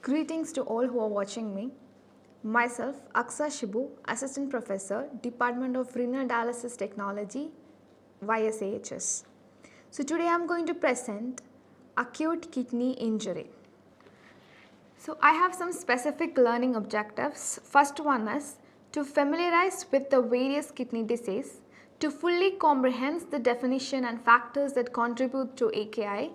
Greetings to all who are watching me. Myself, Aksa Shibu, Assistant Professor, Department of Renal Dialysis Technology, YSAHS. So today I am going to present acute kidney injury. So I have some specific learning objectives. First one is to familiarize with the various kidney disease, to fully comprehend the definition and factors that contribute to AKI,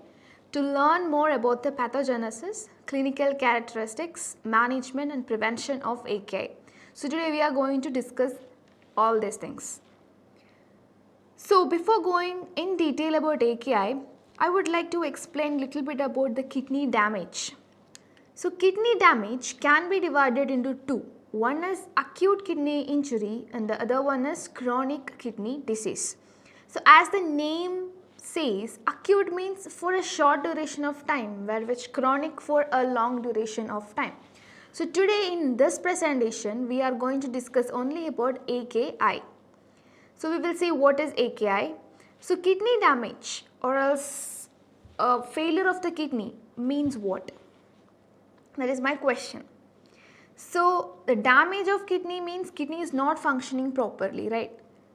to learn more about the pathogenesis, clinical characteristics, management and prevention of AKI. So today we are going to discuss all these things. So before going in detail about AKI, I would like to explain a little bit about the kidney damage. So kidney damage can be divided into two. One is acute kidney injury and the other one is chronic kidney disease. So as the name says, acute means for a short duration of time, which chronic for a long duration of time. So today in this presentation, we are going to discuss only about AKI. So we will see what is AKI. So kidney damage or else failure of the kidney means what? That is my question. So the damage of kidney means kidney is not functioning properly, right?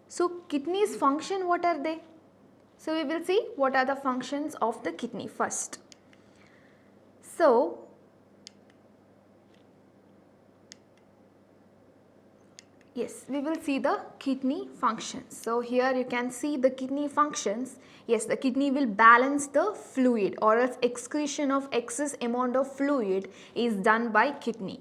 So kidneys function, what are they? So we will see what are the functions of the kidney first. So yes, we will see the kidney functions. So here you can see the kidney functions. Yes, the kidney will balance the fluid or else excretion of excess amount of fluid is done by kidney.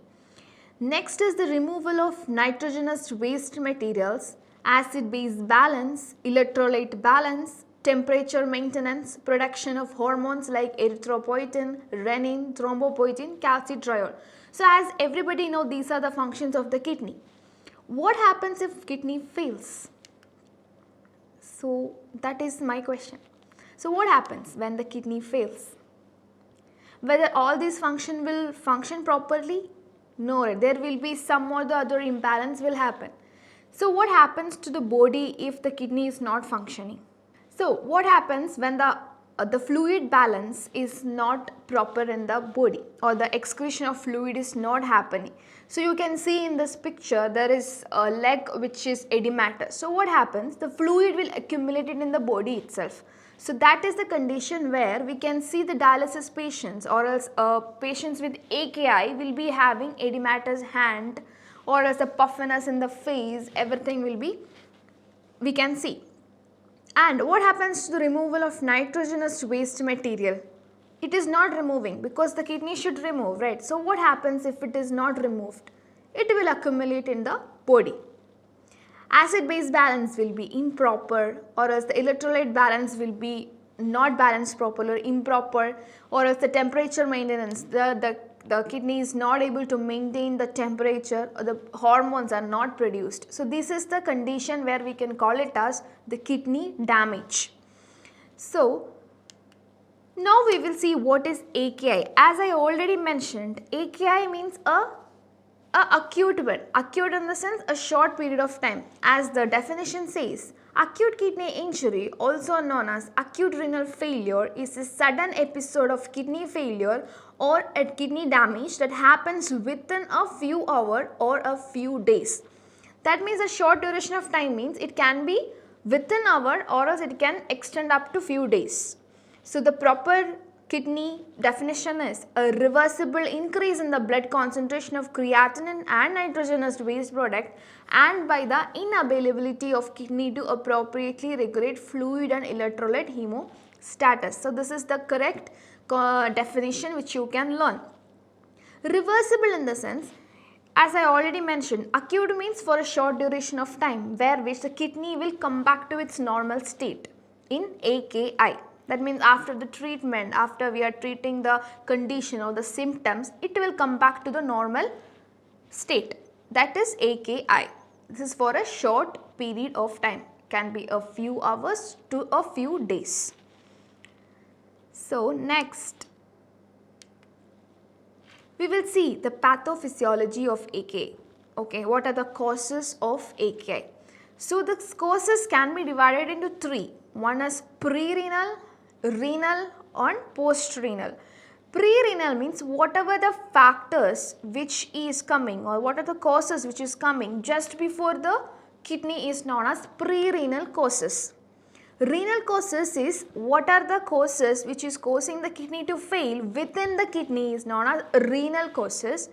Next is the removal of nitrogenous waste materials, acid-base balance, electrolyte balance, temperature maintenance, production of hormones like erythropoietin, renin, thrombopoietin, calcitriol. So as everybody knows, these are the functions of the kidney. What happens if kidney fails? So that is my question. So what happens when the kidney fails? Whether all these functions will function properly? No, there will be some or the other imbalance will happen. So what happens to the body if the kidney is not functioning? So what happens when the fluid balance is not proper in the body or the excretion of fluid is not happening? So you can see in this picture there is a leg which is edematous. So what happens? The fluid will accumulate in the body itself. So that is the condition where we can see the dialysis patients or else patients with AKI will be having edematous hand or as a puffiness in the face, everything will be, we can see. And what happens to the removal of nitrogenous waste material? It is not removing because the kidney should remove, right? So what happens if it is not removed? It will accumulate in the body. Acid-base balance will be improper or else the electrolyte balance will be not balanced properly or improper or else the temperature maintenance, the kidney is not able to maintain the temperature or the hormones are not produced. So this is the condition where we can call it as the kidney damage. So now we will see what is AKI. As I already mentioned, AKI means a acute one. Acute in the sense a short period of time. As the definition says, acute kidney injury, also known as acute renal failure, is a sudden episode of kidney failure or a kidney damage that happens within a few hours or a few days. That means a short duration of time means it can be within hour or else it can extend up to few days. So the proper kidney definition is a reversible increase in the blood concentration of creatinine and nitrogenous waste product and by the inavailability of kidney to appropriately regulate fluid and electrolyte hemostatus. So this is the correct definition which you can learn. Reversible in the sense, as I already mentioned, acute means for a short duration of time where which the kidney will come back to its normal state in AKI. That means after the treatment, after we are treating the condition or the symptoms, it will come back to the normal state. That is AKI. This is for a short period of time. Can be a few hours to a few days. So next, we will see the pathophysiology of AKI. Okay, what are the causes of AKI? So the causes can be divided into three. One is prerenal, renal and postrenal. Prerenal means whatever the factors which is coming or what are the causes which is coming just before the kidney is known as prerenal causes. Renal causes is what are the causes which is causing the kidney to fail within the kidney is known as renal causes.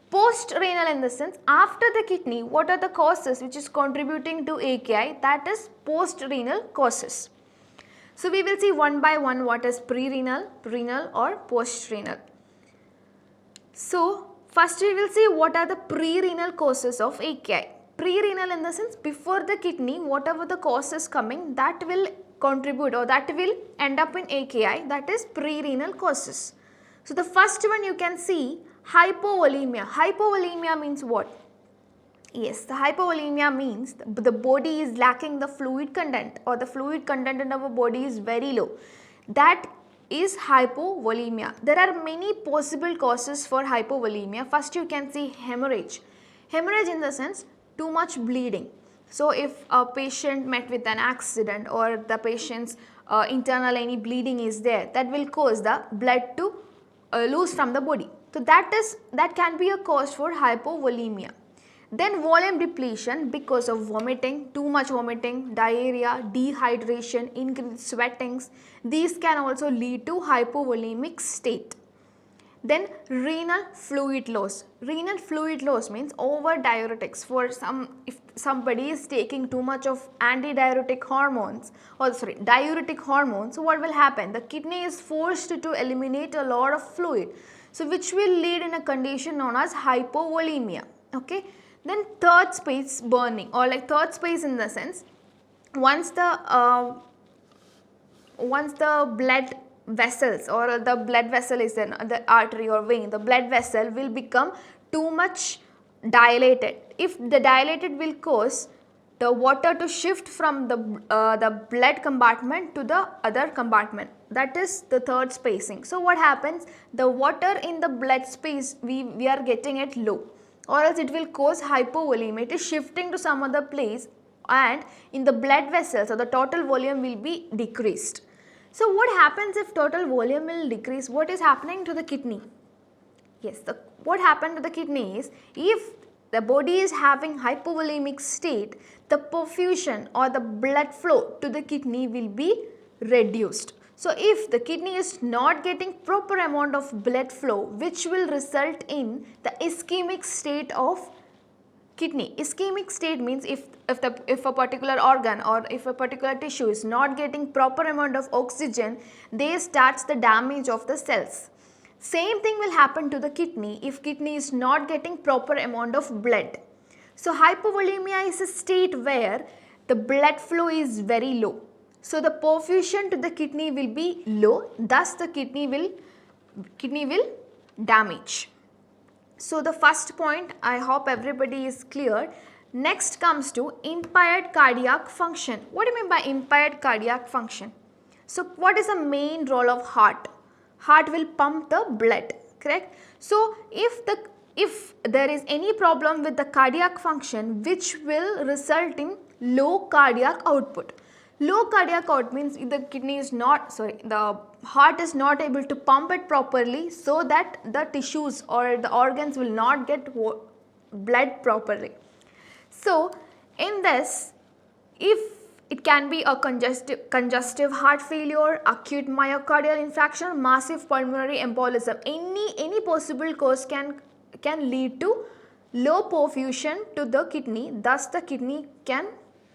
Postrenal in the sense after the kidney, what are the causes which is contributing to AKI, that is postrenal causes. So we will see one by one what is prerenal, renal or postrenal. So first we will see what are the prerenal causes of AKI. Prerenal in the sense before the kidney, whatever the causes coming, that will contribute or that will end up in AKI, that is prerenal causes. So the first one you can see hypovolemia. Hypovolemia means what? Yes, the hypovolemia means the body is lacking the fluid content or the fluid content in our body is very low. That is hypovolemia. There are many possible causes for hypovolemia. First you can see hemorrhage. Hemorrhage in the sense too much bleeding. So if a patient met with an accident or the patient's internal any bleeding is there, that will cause the blood to lose from the body. So that can be a cause for hypovolemia. Then volume depletion because of vomiting, too much vomiting, diarrhea, dehydration, increased sweatings. These can also lead to hypovolemic state. Then renal fluid loss. Renal fluid loss means over diuretics. If somebody is taking too much of antidiuretic hormones diuretic hormones, so what will happen? The kidney is forced to eliminate a lot of fluid. So which will lead in a condition known as hypovolemia. Okay. Then third space burning or like third space in the sense once the blood vessels or the blood vessel is in the artery or vein, the blood vessel will become too much dilated. If the dilated will cause the water to shift from the blood compartment to the other compartment, that is the third spacing. So what happens? The water in the blood space we are getting it low, or else it will cause hypovolemia. It is shifting to some other place and in the blood vessels or the total volume will be decreased. So what happens if total volume will decrease? What is happening to the kidney? Yes, what happened to the kidney is if the body is having hypovolemic state, the perfusion or the blood flow to the kidney will be reduced. So if the kidney is not getting proper amount of blood flow, which will result in the ischemic state of kidney. Ischemic state means if a particular organ or if a particular tissue is not getting proper amount of oxygen, they starts the damage of the cells. Same thing will happen to the kidney if kidney is not getting proper amount of blood. So hypovolemia is a state where the blood flow is very low. So the perfusion to the kidney will be low, thus the kidney will damage. So the first point, I hope everybody is clear. Next comes to impaired cardiac function. What do you mean by impaired cardiac function? So what is the main role of heart? Heart will pump the blood, correct? So if there is any problem with the cardiac function, which will result in low cardiac output. Low cardiac output means the heart is not able to pump it properly, so that the tissues or the organs will not get blood properly. So in this, if it can be a congestive heart failure, acute myocardial infarction, massive pulmonary embolism, any possible cause can lead to low perfusion to the kidney, thus the kidney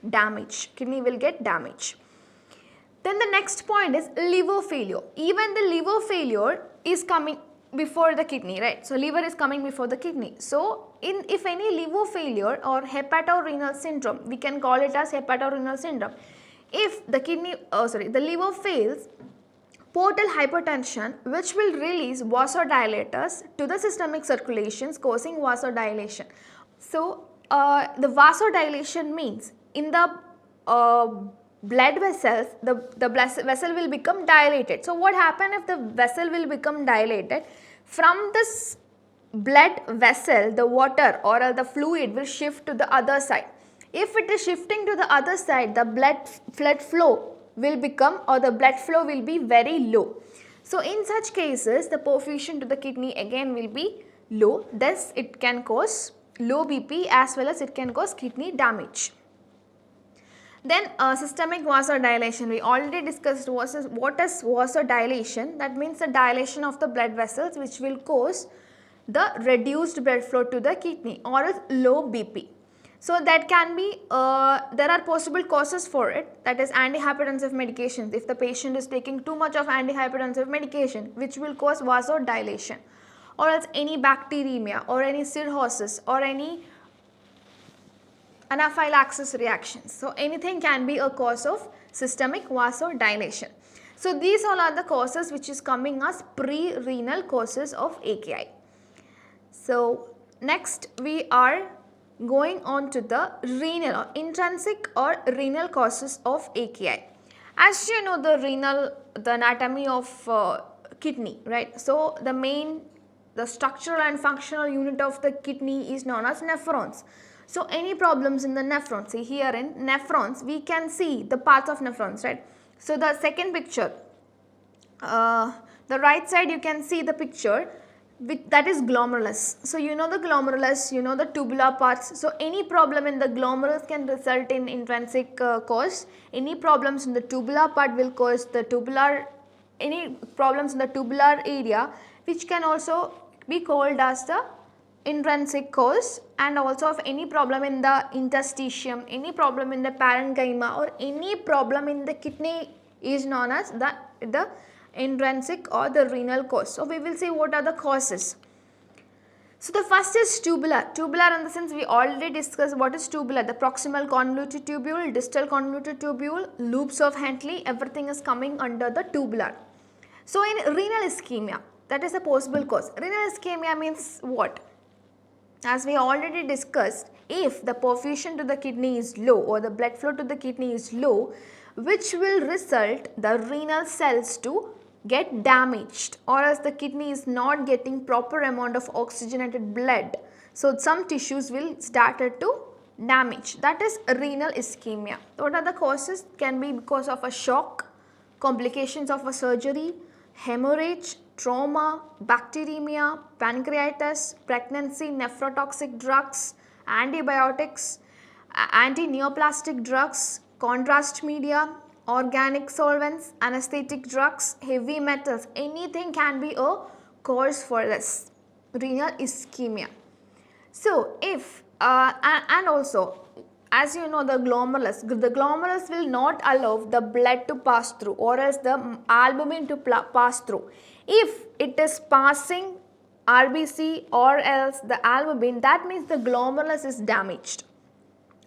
will get damaged. Then the next point is liver failure. Even the liver failure is coming before the kidney, right? So liver is coming before the kidney. So if any liver failure or hepatorenal syndrome, we can call it as hepatorenal syndrome. If the the liver fails, portal hypertension, which will release vasodilators to the systemic circulations, causing vasodilation. So the vasodilation means in the blood vessels, the vessel will become dilated. So what happens if the vessel will become dilated? From this blood vessel, the water or the fluid will shift to the other side. If it is shifting to the other side, the blood flow will become, or the blood flow will be very low. So in such cases, the perfusion to the kidney again will be low, thus it can cause low BP as well as it can cause kidney damage. Then systemic vasodilation, we already discussed what is vasodilation. That means the dilation of the blood vessels which will cause the reduced blood flow to the kidney or else low BP. So that can be, there are possible causes for it, that is antihypertensive medications. If the patient is taking too much of antihypertensive medication which will cause vasodilation, or else any bacteremia or any cirrhosis or any anaphylaxis reactions. So anything can be a cause of systemic vasodilation. So these all are the causes which is coming as pre-renal causes of AKI. So next we are going on to the renal or intrinsic or renal causes of AKI. As you know, the anatomy of kidney, right? So the structural and functional unit of the kidney is known as nephrons. So any problems in the nephrons, see here in nephrons we can see the path of nephrons, right? So the second picture, the right side you can see the picture that is glomerulus. So you know the glomerulus, you know the tubular parts. So any problem in the glomerulus can result in intrinsic cause. Any problems in the tubular part will cause the any problems in the tubular area which can also be called as the intrinsic cause, and also of any problem in the interstitium, any problem in the parenchyma or any problem in the kidney is known as the intrinsic or the renal cause. So we will see what are the causes. So the first is tubular. Tubular in the sense we already discussed what is tubular. The proximal convoluted tubule, distal convoluted tubule, loops of Henle, everything is coming under the tubular. So in renal ischemia, that is a possible cause. Renal ischemia means what? As we already discussed, if the perfusion to the kidney is low or the blood flow to the kidney is low, which will result the renal cells to get damaged, or else the kidney is not getting proper amount of oxygenated blood. So some tissues will started to damage. That is renal ischemia. What are the causes? Can be because of a shock, complications of a surgery, hemorrhage, trauma, bacteremia, pancreatitis, pregnancy, nephrotoxic drugs, antibiotics, anti-neoplastic drugs, contrast media, organic solvents, anesthetic drugs, heavy metals, anything can be a cause for this renal ischemia. So if and also as you know the glomerulus will not allow the blood to pass through or else the albumin to pass through. If it is passing RBC or else the albumin, that means the glomerulus is damaged.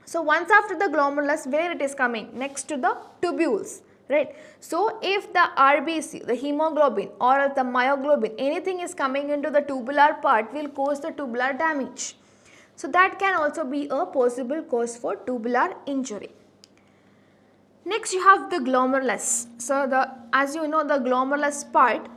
So once after the glomerulus, where it is coming? Next to the tubules, right? So if the RBC, the hemoglobin or the myoglobin, anything is coming into the tubular part will cause the tubular damage. So that can also be a possible cause for tubular injury. Next you have the glomerulus. So as you know the glomerulus part,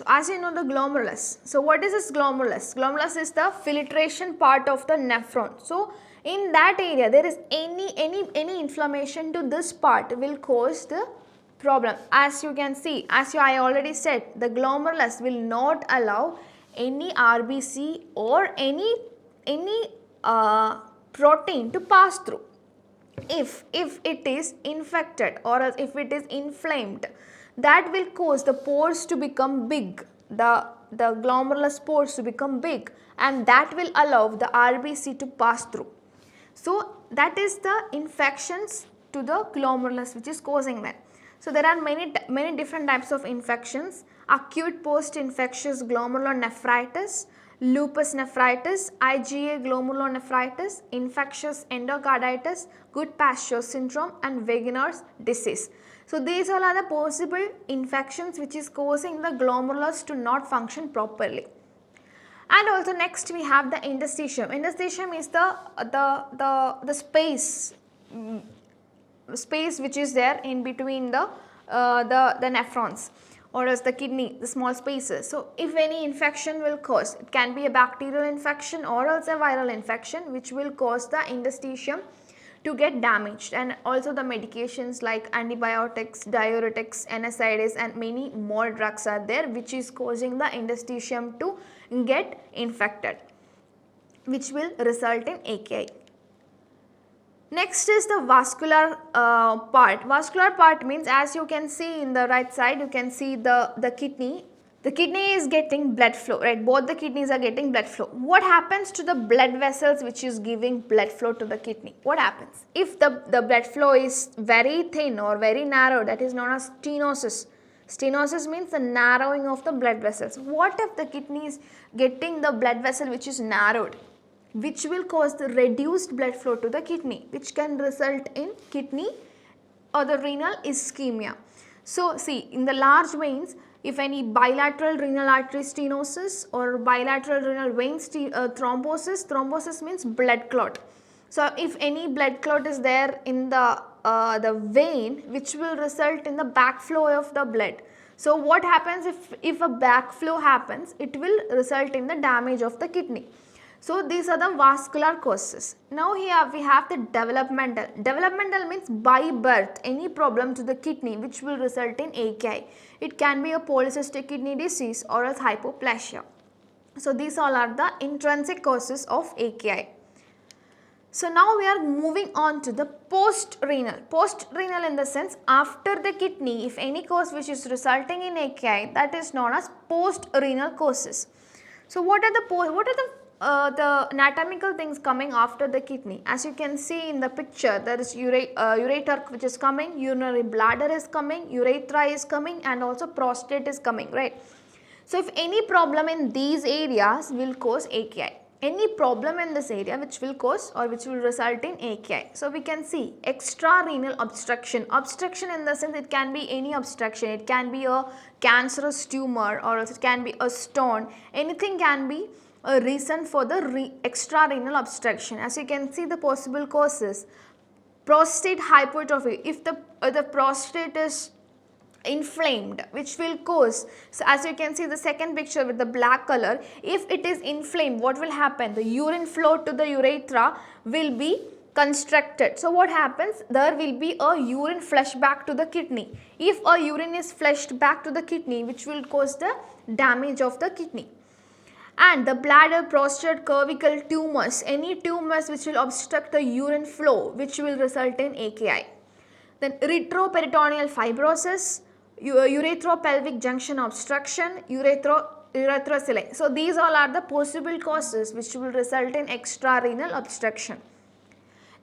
as you know the glomerulus. So what is this glomerulus? Glomerulus is the filtration part of the nephron. So in that area there is any inflammation to this part will cause the problem. As you can see, I already said, the glomerulus will not allow any RBC or any protein to pass through. If it is infected or if it is inflamed, that will cause the pores to become big, the glomerulus pores to become big, and that will allow the RBC to pass through. So that is the infections to the glomerulus which is causing that. So there are many different types of infections: acute post-infectious glomerulonephritis, lupus nephritis, IgA glomerulonephritis, infectious endocarditis, Goodpasture syndrome, and Wegener's disease. So these all are the possible infections which is causing the glomerulus to not function properly. And also next we have the interstitium. Interstitium is the space which is there in between the nephrons or as the kidney, the small spaces. So if any infection will cause, it can be a bacterial infection or else a viral infection which will cause the interstitium to get damaged, and also the medications like antibiotics, diuretics, NSAIDs and many more drugs are there which is causing the interstitium to get infected, which will result in AKI. Next is the vascular part. Vascular part means, as you can see in the right side, you can see the kidney. The kidney is getting blood flow, right? Both the kidneys are getting blood flow. What happens to the blood vessels which is giving blood flow to the kidney? What happens? If the blood flow is very thin or very narrow, that is known as stenosis. Stenosis means the narrowing of the blood vessels. What if the kidney is getting the blood vessel which is narrowed, which will cause the reduced blood flow to the kidney, which can result in kidney or the renal ischemia. So see, in the large veins, if any bilateral renal artery stenosis or bilateral renal vein thrombosis, thrombosis means blood clot. So if any blood clot is there in the vein, which will result in the backflow of the blood. So what happens if a backflow happens, it will result in the damage of the kidney. So these are the vascular causes. Now here we have the developmental. Developmental means by birth, any problem to the kidney which will result in AKI. It can be a polycystic kidney disease or else hypoplasia. So these all are the intrinsic causes of AKI. So now we are moving on to the post-renal. Post-renal in the sense, after the kidney, if any cause which is resulting in AKI, that is known as post-renal causes. So what are the anatomical things coming after the kidney? As you can see in the picture, there is ureter which is coming, urinary bladder is coming, urethra is coming, and also prostate is coming, right? So if any problem in these areas will cause AKI. Any problem in this area which will cause or which will result in AKI. So we can see extrarenal obstruction. Obstruction in the sense, it can be any obstruction. It can be a cancerous tumor or else it can be a stone. Anything can be a reason for the extrarenal obstruction. As you can see the possible causes, prostate hypertrophy. If the prostate is inflamed, which will cause, so as you can see the second picture with the black color, if it is inflamed, what will happen? The urine flow to the urethra will be constricted. So what happens? There will be a urine flush back to the kidney. If a urine is flushed back to the kidney, which will cause the damage of the kidney. And the bladder, prostate, cervical tumors, any tumors which will obstruct the urine flow, which will result in AKI. Then retroperitoneal fibrosis, uretropelvic junction obstruction, urethrosilate. So these all are the possible causes which will result in extrarenal obstruction.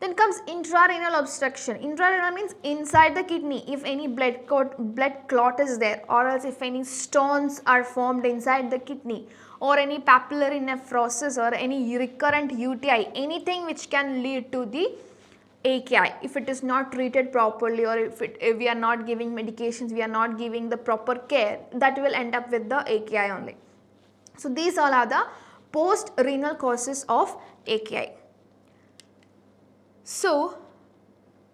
Then comes intrarenal obstruction. Intrarenal means inside the kidney. If any blood clot is there, or else if any stones are formed inside the kidney, or any papillary nephrosis or any recurrent UTI, anything which can lead to the AKI, if it is not treated properly, or if we are not giving medications, we are not giving the proper care, that will end up with the AKI only. So these all are the post-renal causes of AKI. So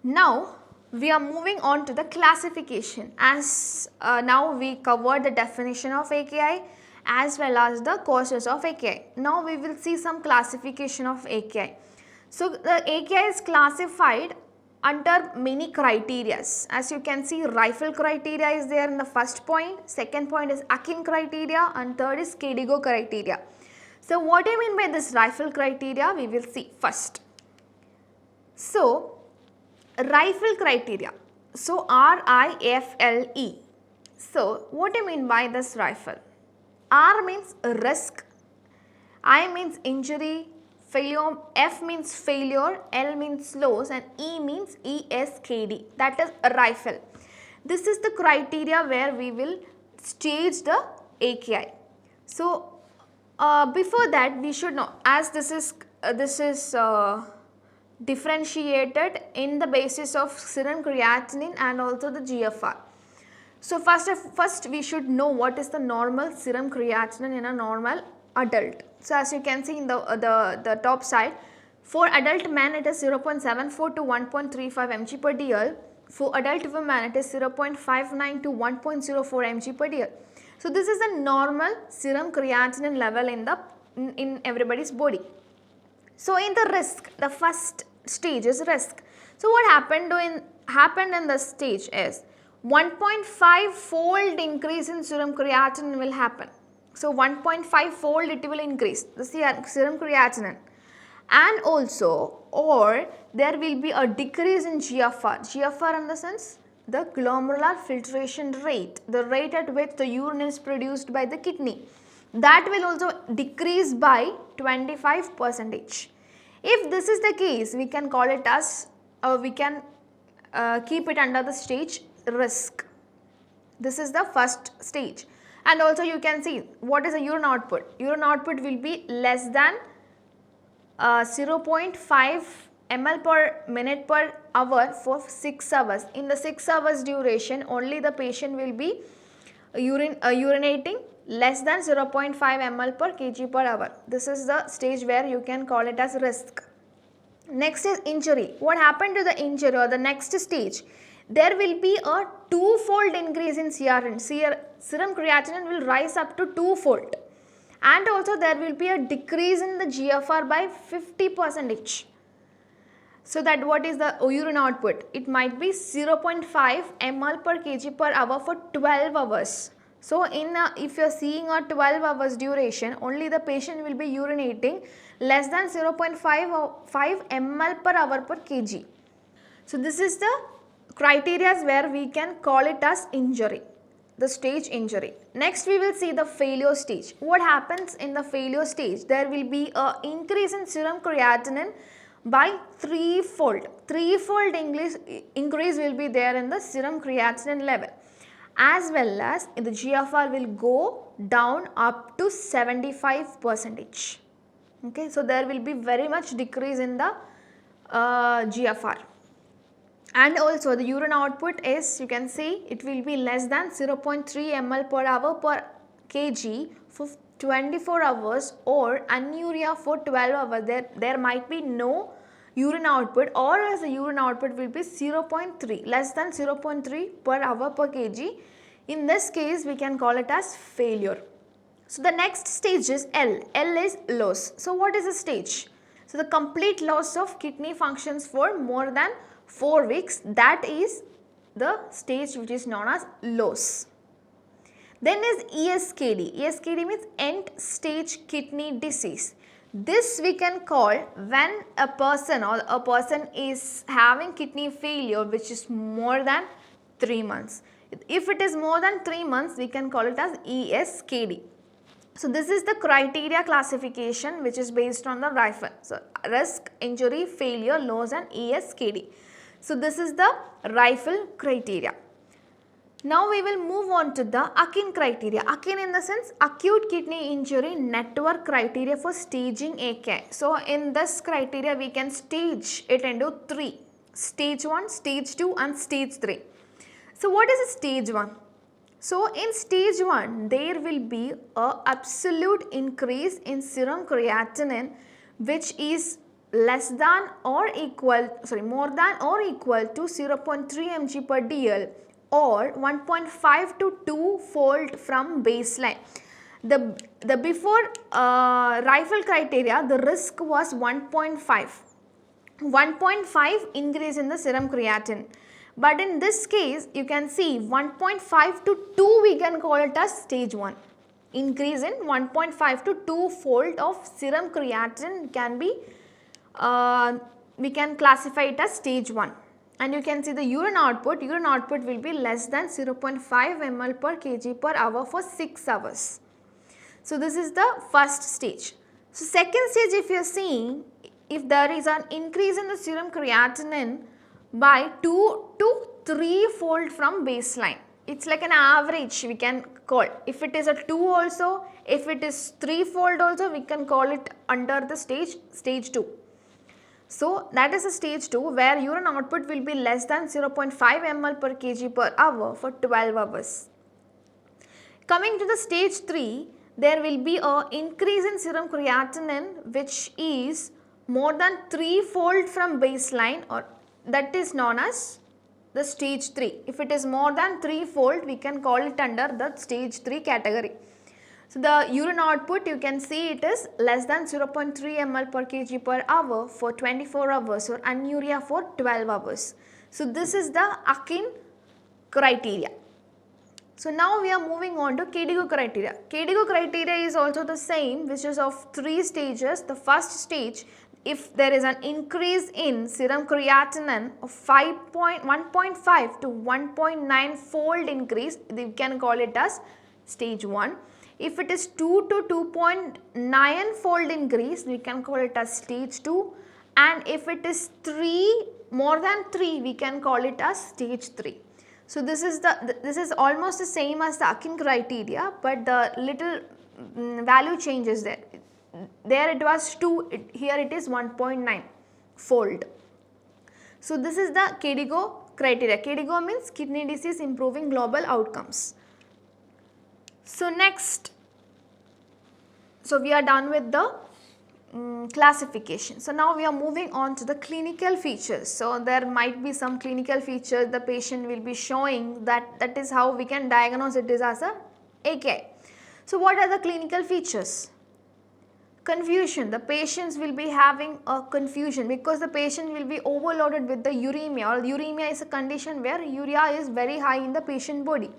now we are moving on to the classification, as now we covered the definition of AKI as well as the causes of AKI. Now we will see some classification of AKI. So the AKI is classified under many criteria. As you can see, rifle criteria is there in the first point, second point is Akin criteria, and third is Kigo criteria. So what I mean by this rifle criteria, we will see first. So rifle criteria, so RIFLE. So what I mean by this rifle? R means risk, I means injury, failure, F means failure, L means loss, and E means ESKD, that is a rifle. This is the criteria where we will stage the AKI. So before that we should know, as this is differentiated in the basis of serum creatinine and also the GFR. So first we should know what is the normal serum creatinine in a normal adult. So as you can see in the top side, for adult men it is 0.74 to 1.35 mg per dl. For adult women it is 0.59 to 1.04 mg per dl. So this is the normal serum creatinine level in everybody's body. So in the risk, the first stage is risk. So what happened in the stage is 1.5 fold increase in serum creatinine will happen. So 1.5 fold it will increase the serum creatinine, and also or there will be a decrease in GFR. GFR in the sense the glomerular filtration rate, the rate at which the urine is produced by the kidney, that will also decrease by 25%. If this is the case, we can call it as we can keep it under the stage risk. This is the first stage. And also you can see what is the urine output. Urine output will be less than 0.5 ml per minute per hour for 6 hours. In the 6 hours duration, only the patient will be urinating less than 0.5 ml per kg per hour. This is the stage where you can call it as risk. Next is injury. What happened to the injury or the next stage? There will be a two-fold increase in serum creatinine will rise up to two-fold, and also there will be a decrease in the GFR by 50%. So that what is the urine output? It might be 0.5 ml per kg per hour for 12 hours. So if you are seeing a 12 hours duration, only the patient will be urinating less than 0.5 ml per hour per kg. So this is the criteria where we can call it as injury, the stage injury. Next we will see the failure stage. What happens in the failure stage? There will be a increase in serum creatinine by threefold. Threefold increase will be there in the serum creatinine level, as well as the GFR will go down up to 75%. Okay, so there will be very much decrease in the GFR. And also the urine output is, you can see, it will be less than 0.3 ml per hour per kg for 24 hours, or anuria for 12 hours. There might be no urine output, or as the urine output will be 0.3, less than 0.3 per hour per kg. In this case, we can call it as failure. So the next stage is L. L is loss. So what is the stage? So the complete loss of kidney functions for more than 4 weeks, that is the stage which is known as loss. Then is ESKD. ESKD means end stage kidney disease. This we can call when a person is having kidney failure which is more than 3 months. If it is more than 3 months, we can call it as ESKD. So this is the criteria classification which is based on the rifle. So risk, injury, failure, loss and ESKD. So this is the rifle criteria. Now we will move on to the Akin criteria. Akin in the sense acute kidney injury network criteria for staging AK. So in this criteria we can stage it into 3. Stage 1, stage 2 and stage 3. So what is a stage 1? So in stage 1 there will be a absolute increase in serum creatinine which is more than or equal to 0.3 mg per dl, or 1.5 to 2 fold from baseline. The before rifle criteria, the risk was 1.5. 1.5 increase in the serum creatinine. But in this case, you can see 1.5 to 2 we can call it as stage 1. Increase in 1.5 to 2 fold of serum creatinine can be, we can classify it as stage 1. And you can see the urine output will be less than 0.5 ml per kg per hour for 6 hours. So this is the first stage. So second stage, if you are seeing, if there is an increase in the serum creatinine by 2 to 3 fold from baseline. It's like an average we can call. If it is a 2 also, if it is 3 fold also, we can call it under the stage 2. So that is a stage 2 where urine output will be less than 0.5 ml per kg per hour for 12 hours. Coming to the stage 3, there will be a increase in serum creatinine which is more than 3 fold from baseline, or that is known as the stage 3. If it is more than 3 fold, we can call it under the stage 3 category. So the urine output, you can see it is less than 0.3 ml per kg per hour for 24 hours or anuria for 12 hours. So this is the Akin criteria. So now we are moving on to Kigo criteria. Kigo criteria is also the same, which is of 3 stages. The first stage, if there is an increase in serum creatinine of 1.5 to 1.9 fold increase, we can call it as stage 1. If it is 2 to 2.9 fold increase, we can call it as stage 2, and if it is more than 3, we can call it as stage 3. So this is almost the same as the Akin criteria, but the little value changes there. There it was 2, here it is 1.9 fold. So this is the Kigo criteria. Kigo means kidney disease improving global outcomes. So next, so we are done with the classification. So now we are moving on to the clinical features. So there might be some clinical features the patient will be showing, that is how we can diagnose it is as a AKI. So what are the clinical features? Confusion. The patients will be having a confusion because the patient will be overloaded with the uremia, or uremia is a condition where urea is very high in the patient body.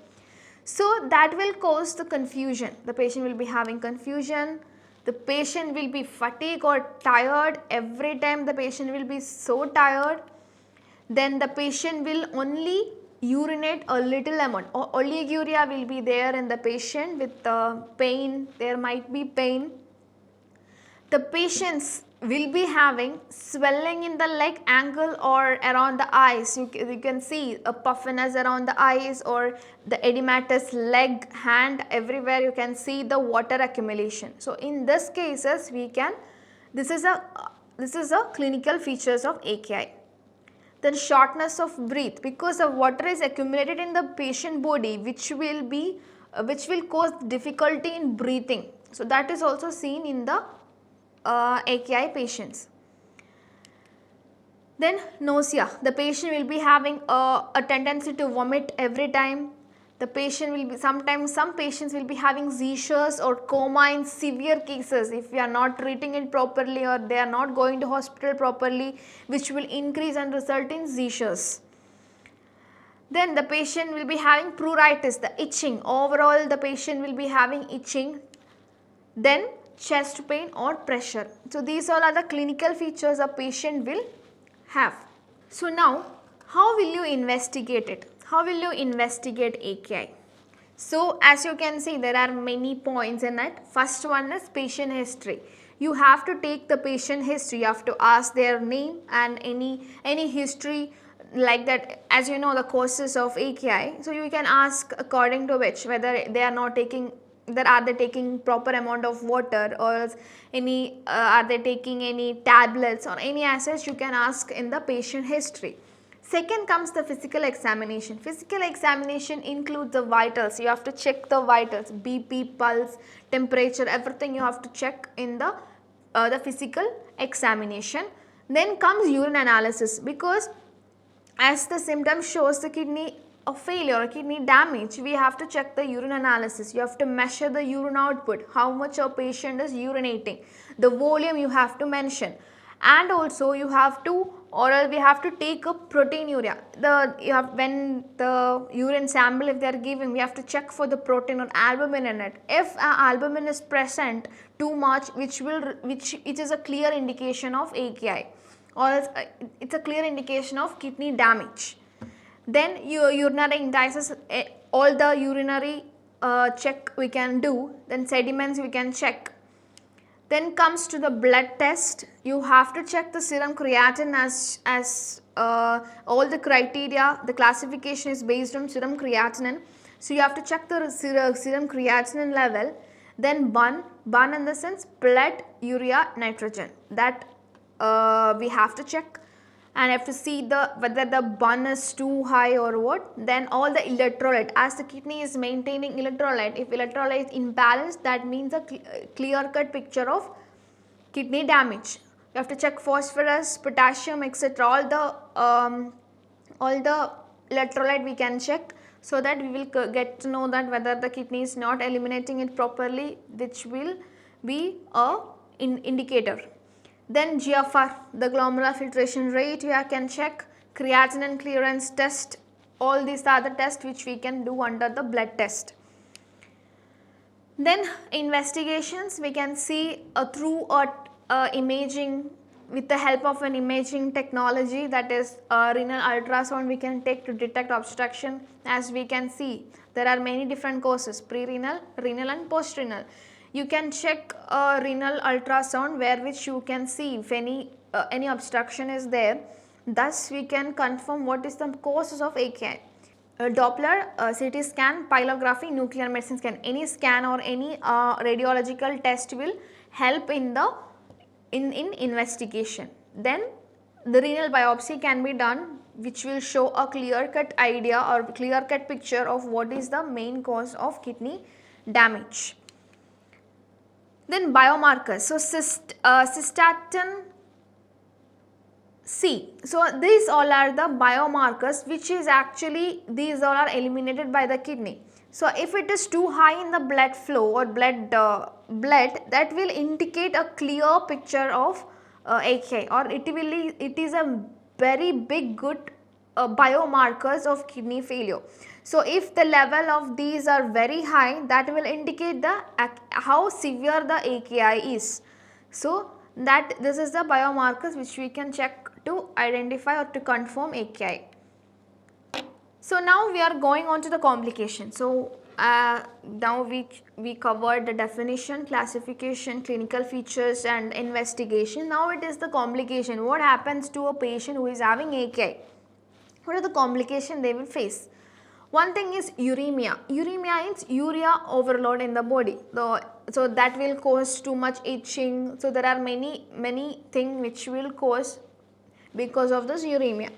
So that will cause the confusion. The patient will be having confusion. The patient will be fatigued or tired. Every time the patient will be so tired. Then the patient will only urinate a little amount, or oliguria will be there in the patient with pain. There might be pain. The patients will be having swelling in the leg, ankle or around the eyes. You can see a puffiness around the eyes or the edematous leg, hand, everywhere you can see the water accumulation. So in this cases this is a clinical features of AKI. Then shortness of breath, because the water is accumulated in the patient body, which will cause difficulty in breathing. So that is also seen in the AKI patients. Then nausea. The patient will be having a tendency to vomit every time. The patient will be, sometimes some patients will be having seizures or coma in severe cases if we are not treating it properly or they are not going to hospital properly, which will increase and result in seizures. Then the patient will be having pruritus, the itching. Overall the patient will be having itching. Then chest pain or pressure. So these all are the clinical features a patient will have. So now how will you investigate it? How will you investigate AKI? So as you can see, there are many points in it. First one is patient history. You have to take the patient history. You have to ask their name and any history like that. As you know the causes of AKI. So you can ask according to which, whether they are not taking, are they taking proper amount of water, or else are they taking any tablets or any assets, you can ask in the patient history. Second comes the physical examination. Physical examination includes the vitals. You have to check the vitals, BP, pulse, temperature, everything you have to check in the physical examination. Then comes urine analysis, because as the symptom shows the kidney failure or kidney damage, we have to check the urine analysis. You have to measure the urine output, how much a patient is urinating, the volume you have to mention, and also you have to, we have to take a proteinuria. When the urine sample if they are given, we have to check for the protein or albumin in it. If albumin is present too much, which is a clear indication of AKI, or it's a clear indication of kidney damage. Then urinary indices, all the urinary check we can do. Then sediments we can check. Then comes to the blood test. You have to check the serum creatinine as all the criteria. The classification is based on serum creatinine. So you have to check the serum creatinine level. Then bun in the sense blood, urea, nitrogen. That we have to check. And have to see whether the bun is too high or what. Then all the electrolyte, as the kidney is maintaining electrolyte, if electrolyte is imbalanced, that means a clear cut picture of kidney damage. You have to check phosphorus, potassium, etc. All the electrolyte we can check. so that we will get to know that whether the kidney is not eliminating it properly, which will be a indicator. Then GFR, the glomerular filtration rate, we can check, creatinine clearance test, all these are the tests which we can do under the blood test. Then investigations, we can see through imaging, with the help of an imaging technology, that is renal ultrasound we can take to detect obstruction. As we can see, there are many different causes, prerenal, renal and postrenal. You can check renal ultrasound, where which you can see if any obstruction is there. Thus we can confirm what is the causes of AKI. Doppler, CT scan, pylography, nuclear medicine scan, any scan or any radiological test will help in the investigation. Then the renal biopsy can be done, which will show a clear cut idea or clear cut picture of what is the main cause of kidney damage. Then biomarkers, so cystatin C. So these all are the biomarkers which is actually, these all are eliminated by the kidney. So if it is too high in the blood flow or blood, that will indicate a clear picture of AKI, or it is a very big good biomarkers of kidney failure. So if the level of these are very high, that will indicate the how severe the AKI is. So that this is the biomarkers which we can check to identify or to confirm AKI. So now we are going on to the complication. So now we covered the definition, classification, clinical features and investigation. Now it is the complication. What happens to a patient who is having AKI? What are the complications they will face? One thing is uremia. Uremia is urea overload in the body. So that will cause too much itching. So there are many things which will cause because of this uremia.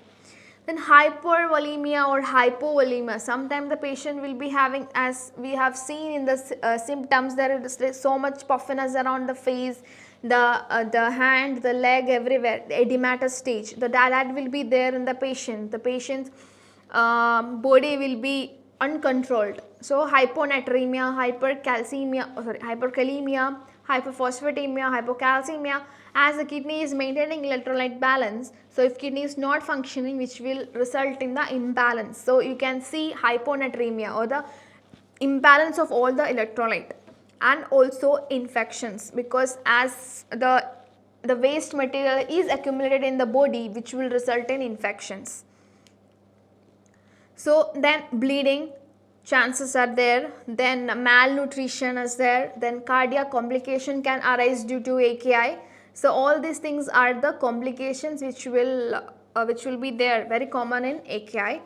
Then hypervolemia or hypovolemia. Sometimes the patient will be having, as we have seen in the symptoms, there is so much puffiness around the face, the hand, the leg, everywhere, the edematous stage. That will be there in the patient. The patient's body will be uncontrolled. So hyponatremia, hyperkalemia, hypophosphatemia, hypocalcemia, as the kidney is maintaining electrolyte balance. So if kidney is not functioning, which will result in the imbalance. So you can see hyponatremia or the imbalance of all the electrolyte, and also infections, because as the waste material is accumulated in the body, which will result in infections. So then bleeding chances are there, then malnutrition is there, then cardiac complication can arise due to AKI. So all these things are the complications which will be there, very common in AKI.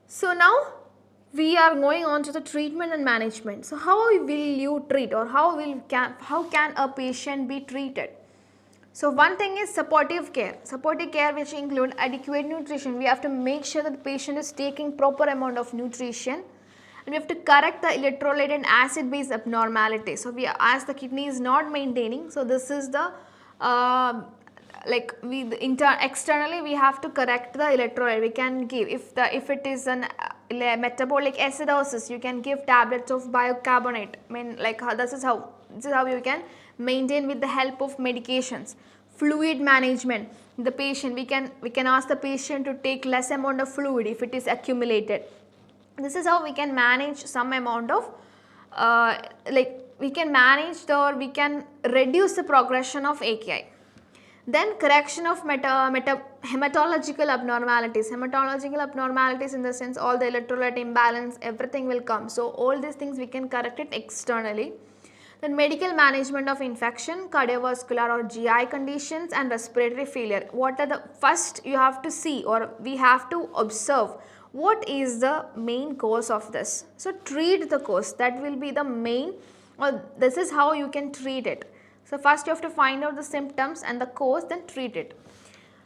So now we are going on to the treatment and management. So how will you treat, or how can a patient be treated? So one thing is supportive care which include adequate nutrition. We have to make sure that the patient is taking proper amount of nutrition, and we have to correct the electrolyte and acid base abnormality. So as the kidney is not maintaining, so this is the externally we have to correct the electrolyte. We can give, if it is an metabolic acidosis, you can give tablets of bicarbonate. I mean, this is how you can maintain with the help of medications. Fluid management, the patient, we can ask the patient to take less amount of fluid if it is accumulated. This is how we can manage some amount of we can reduce the progression of AKI. Then correction of hematological abnormalities. Hematological abnormalities in the sense all the electrolyte imbalance, everything will come. So all these things we can correct it externally. Then medical management of infection, cardiovascular or GI conditions and respiratory failure. What are the first you have to see, or we have to observe what is the main cause of this. So treat the cause, that will be the main, or this is how you can treat it. So first you have to find out the symptoms and the cause, then treat it.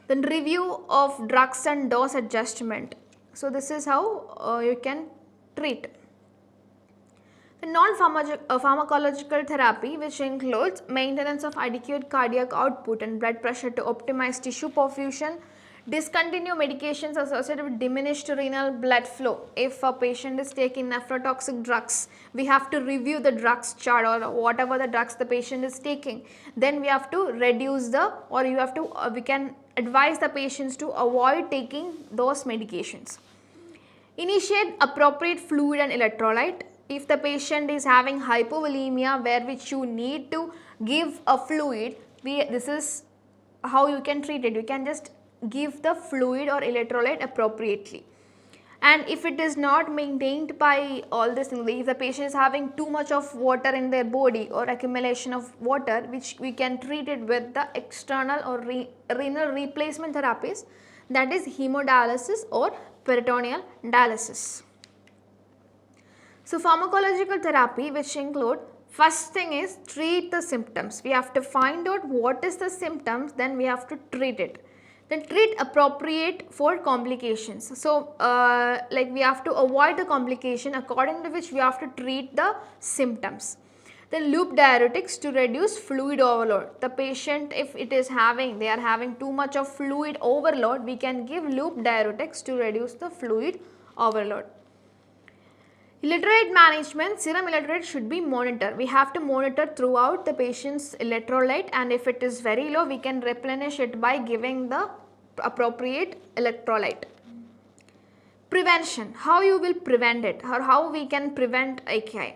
Then review of drugs and dose adjustment. So this is how you can treat. The non-pharmacological therapy, which includes maintenance of adequate cardiac output and blood pressure to optimize tissue perfusion, Discontinue medications associated with diminished renal blood flow. If a patient is taking nephrotoxic drugs, we have to review the drugs chart or whatever the drugs the patient is taking. Then we have to reduce the, or you have to, we can advise the patients to avoid taking those medications. Initiate appropriate fluid and electrolyte. If the patient is having hypovolemia where which you need to give a fluid, this is how you can treat it. You can just give the fluid or electrolyte appropriately. And if it is not maintained by all this, if the patient is having too much of water in their body or accumulation of water, which we can treat it with the external or renal replacement therapies, that is hemodialysis or peritoneal dialysis. So pharmacological therapy, which include, first thing is treat the symptoms. We have to find out what is the symptoms, then we have to treat it. Then treat appropriate for complications. So like we have to avoid the complication according to which we have to treat the symptoms. Then loop diuretics to reduce fluid overload. The patient, if it is having, they are having too much of fluid overload, we can give loop diuretics to reduce the fluid overload. Electrolyte management, serum electrolyte should be monitored. We have to monitor throughout the patient's electrolyte, and if it is very low, we can replenish it by giving the appropriate electrolyte. Prevention, how you will prevent it or how we can prevent AKI.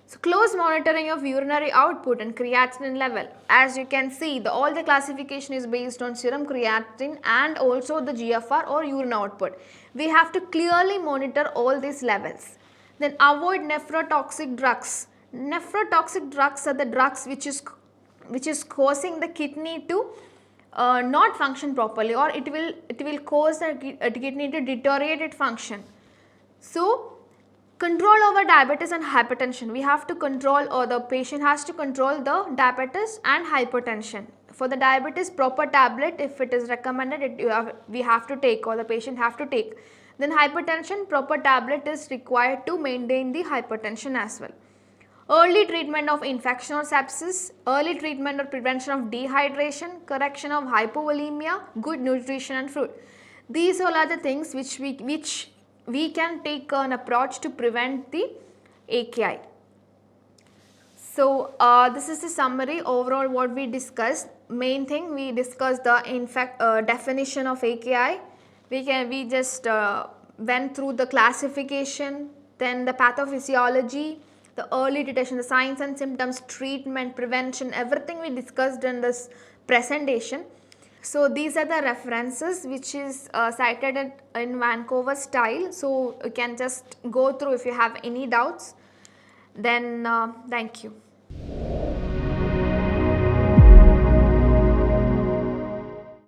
So close monitoring of urinary output and creatinine level. As you can see, all the classification is based on serum creatinine and also the GFR or urine output. We have to clearly monitor all these levels. Then avoid nephrotoxic drugs. Nephrotoxic drugs are the drugs which is causing the kidney to not function properly, or it will cause the kidney to deteriorate its function. So control over diabetes and hypertension. We have to control, or the patient has to control the diabetes and hypertension. For the diabetes, proper tablet, if it is recommended, we have to take, or the patient have to take. Then hypertension, proper tablet is required to maintain the hypertension as well. Early treatment of infection or sepsis, early treatment or prevention of dehydration, correction of hypovolemia, good nutrition and food. These all are the things which we can take an approach to prevent the AKI. So this is the summary overall what we discussed. Main thing we discussed the definition of AKI. We just went through the classification, then the pathophysiology, the early detection, the signs and symptoms, treatment, prevention, everything we discussed in this presentation. So these are the references which is cited in Vancouver style. So you can just go through if you have any doubts. Then thank you.